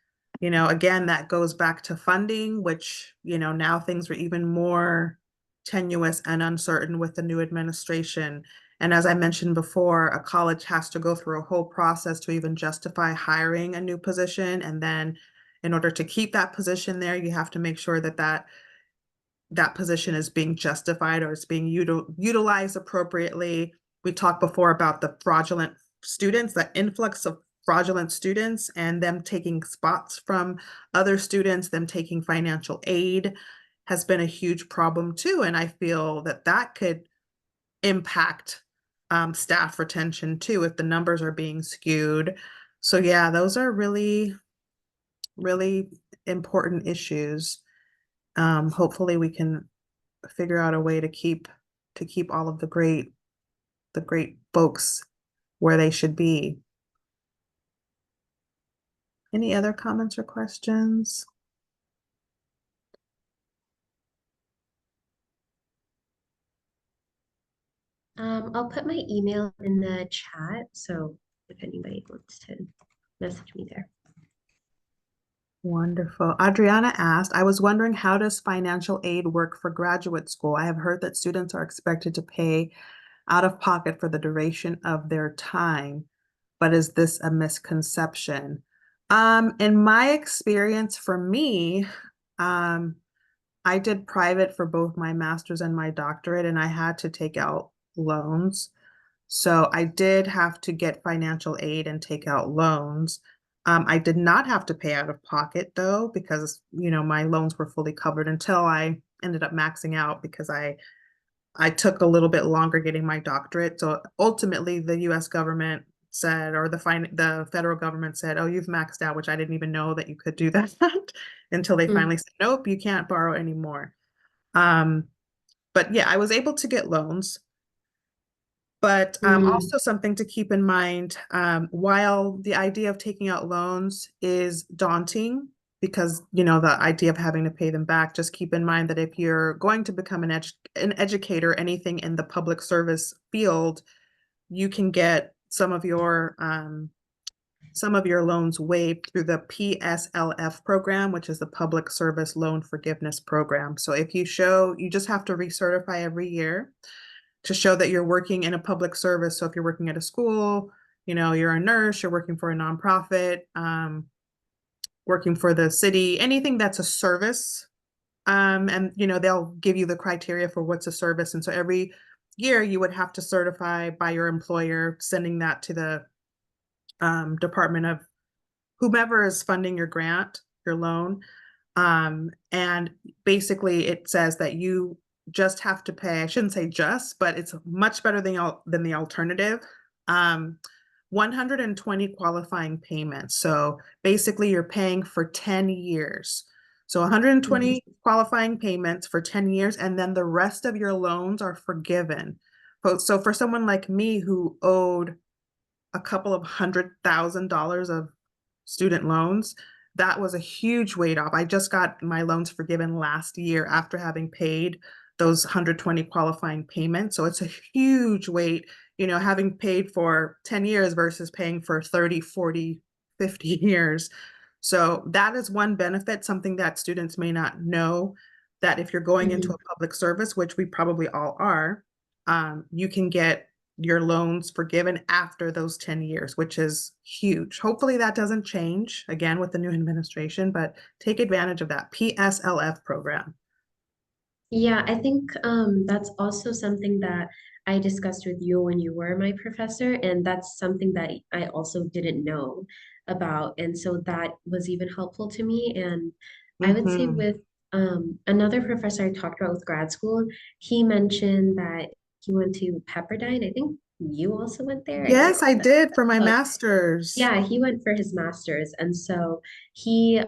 [SPEAKER 1] again, that goes back to funding, which now things are even more tenuous and uncertain with the new administration. And as I mentioned before, a college has to go through a whole process to even justify hiring a new position, and then in order to keep that position there, you have to make sure that that position is being justified or is being utilized appropriately. We talked before about the fraudulent students, the influx of fraudulent students and them taking spots from other students, them taking financial aid has been a huge problem too. And I feel that that could impact staff retention too if the numbers are being skewed. So yeah, those are really, really important issues. Hopefully we can figure out a way to keep all of the great folks where they should be. Any other comments or questions?
[SPEAKER 2] I'll put my email in the chat, so if anybody wants to message me there.
[SPEAKER 1] Wonderful. Adriana asked, I was wondering, how does financial aid work for graduate school? I have heard that students are expected to pay out of pocket for the duration of their time, but is this a misconception? In my experience, for me, I did private for both my master's and my doctorate, and I had to take out loans. So I did have to get financial aid and take out loans. I did not have to pay out of pocket though, because my loans were fully covered until I ended up maxing out because I took a little bit longer getting my doctorate. So ultimately the US government said, or the federal government said, oh, you've maxed out, which I didn't even know that you could do that until they finally said, nope, you can't borrow anymore. But yeah, I was able to get loans. But also something to keep in mind, while the idea of taking out loans is daunting because, the idea of having to pay them back, just keep in mind that if you're going to become an educator, anything in the public service field, you can get some of your loans waived through the PSLF program, which is the Public Service Loan Forgiveness Program. So if you just have to recertify every year to show that you're working in a public service. So if you're working at a school, you're a nurse, you're working for a nonprofit, working for the city, anything that's a service. And they'll give you the criteria for what's a service. And so every year you would have to certify by your employer, sending that to the department of whomever is funding your grant, your loan. And basically it says that you just have to pay, I shouldn't say just, but it's much better than the alternative. 120 qualifying payments. So basically you're paying for 10 years. So 120 qualifying payments for 10 years, and then the rest of your loans are forgiven. So for someone like me who owed a couple of $100,000 of student loans, that was a huge weight off. I just got my loans forgiven last year after having paid those 120 qualifying payments. So it's a huge weight, having paid for 10 years versus paying for 30, 40, 50 years. So that is one benefit, something that students may not know, that if you're going into a public service, which we probably all are, you can get your loans forgiven after those 10 years, which is huge. Hopefully that doesn't change again with the new administration, but take advantage of that PSLF program.
[SPEAKER 2] Yeah, I think that's also something that I discussed with you when you were my professor, and that's something that I also didn't know about. And so that was even helpful to me. And I would say with another professor I talked about with grad school, he mentioned that he went to Pepperdine. I think you also went there.
[SPEAKER 1] Yes, I did for my
[SPEAKER 2] Oh,
[SPEAKER 1] master's.
[SPEAKER 2] yeah, he went for his master's. And so he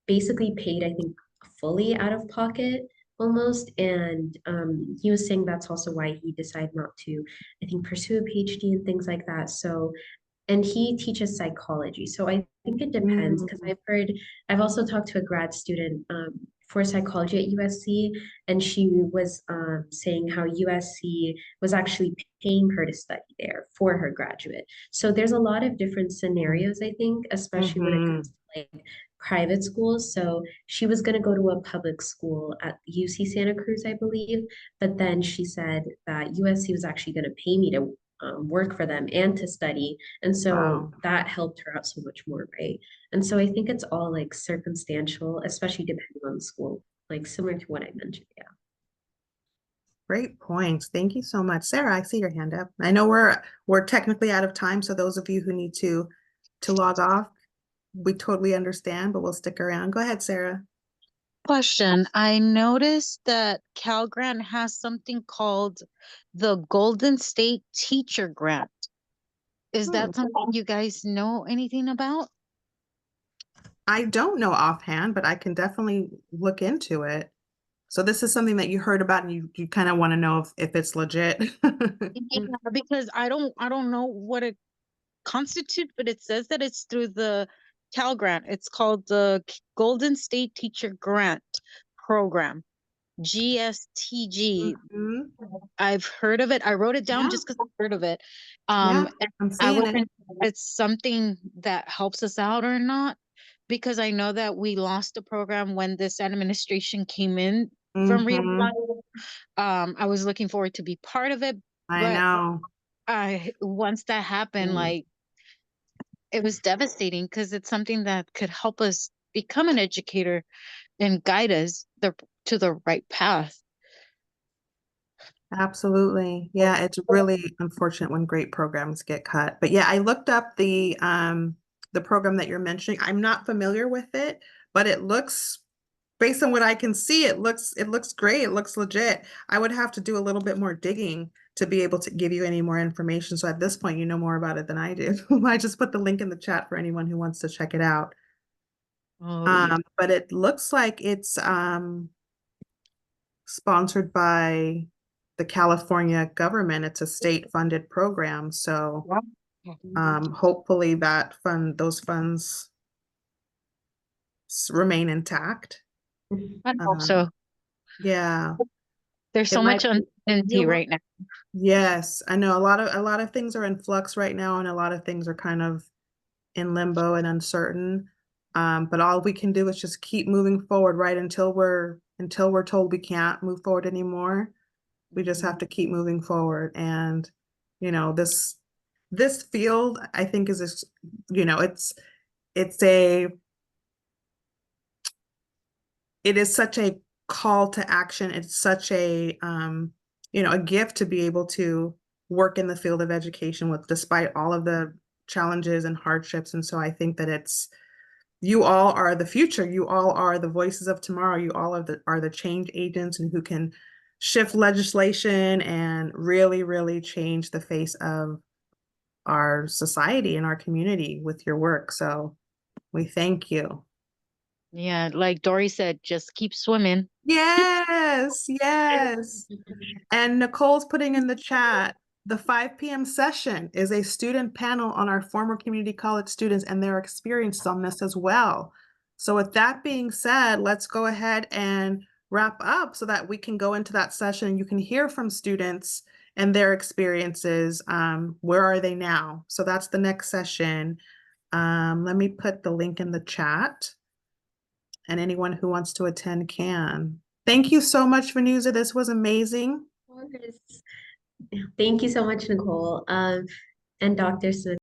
[SPEAKER 2] basically paid, I think, fully out of pocket almost. And he was saying that's also why he decided not to, I think, pursue a PhD and things like that. So, and he teaches psychology. So I think it depends because I've also talked to a grad student for psychology at USC, and she was saying how USC was actually paying her to study there for her graduate. So there's a lot of different scenarios, I think, especially when it comes to like private schools. So she was going to go to a public school at UC Santa Cruz, I believe, but then she said that USC was actually going to pay me to work for them and to study. And so
[SPEAKER 1] Wow.
[SPEAKER 2] that helped her out so much more, right? And so I think it's all like circumstantial, especially depending on the school, like similar to what I mentioned. Yeah.
[SPEAKER 1] Great points. Thank you so much. Sarah, I see your hand up. I know we're technically out of time, so those of you who need to log off, we totally understand, but we'll stick around. Go ahead, Sarah.
[SPEAKER 4] Question. I noticed that Cal Grant has something called the Golden State Teacher Grant. Is that something you guys know anything about?
[SPEAKER 1] I don't know offhand, but I can definitely look into it. So this is something that you heard about and you kind of want to know if it's legit.
[SPEAKER 4] Yeah, because I don't know what it constitutes, but it says that it's through the Cal Grant. It's called the Golden State Teacher Grant Program, GSTG.
[SPEAKER 1] Mhm.
[SPEAKER 4] I've heard of it. I wrote it down
[SPEAKER 1] Yeah.
[SPEAKER 4] just because I've heard of it.
[SPEAKER 1] Yeah,
[SPEAKER 4] And
[SPEAKER 1] I'm
[SPEAKER 4] I
[SPEAKER 1] seeing it.
[SPEAKER 4] wasn't sure if it's something that helps us out or not, because I know that we lost the program when this administration came in from
[SPEAKER 1] Mhm.
[SPEAKER 4] I was looking forward to be part of it,
[SPEAKER 1] I
[SPEAKER 4] but
[SPEAKER 1] know.
[SPEAKER 4] once that happened, like it was devastating because it's something that could help us become an educator and guide us to the right path.
[SPEAKER 1] Absolutely. Yeah, it's really unfortunate when great programs get cut. But yeah, I looked up the program that you're mentioning. I'm not familiar with it, but it looks based on what I can see, it looks great. It looks legit. I would have to do a little bit more digging to be able to give you any more information. So at this point, you know more about it than I do. I just put the link in the chat for anyone who wants to check it out.
[SPEAKER 4] Oh, yeah.
[SPEAKER 1] But it looks like it's sponsored by the California government. It's a state-funded program. So hopefully those funds remain intact.
[SPEAKER 4] I hope so.
[SPEAKER 1] Yeah.
[SPEAKER 4] There's
[SPEAKER 1] It
[SPEAKER 4] so much
[SPEAKER 1] might be.
[SPEAKER 4] uncertainty right now.
[SPEAKER 1] Yes, I know a lot of things are in flux right now, and a lot of things are kind of in limbo and uncertain. But all we can do is just keep moving forward, right? Until we're told we can't move forward anymore. We just have to keep moving forward. And this field, I think, is it's it is such a call to action. It's such a gift to be able to work in the field of education with despite all of the challenges and hardships. And so I think that you all are the future. You all are the voices of tomorrow. You all are the change agents and who can shift legislation and really, really change the face of our society and our community with your work. So we thank you.
[SPEAKER 4] Yeah, like Dory said, just keep swimming.
[SPEAKER 1] Yes, yes. And Nicole's putting in the chat, the 5 p.m. session is a student panel on our former community college students and their experiences on this as well. So with that being said, let's go ahead and wrap up so that we can go into that session and you can hear from students and their experiences. Where are they now? So that's the next session. Let me put the link in the chat and anyone who wants to attend can. Thank you so much, Venusia. This was amazing.
[SPEAKER 2] Thank you so much, Nicole. And Dr. Smith.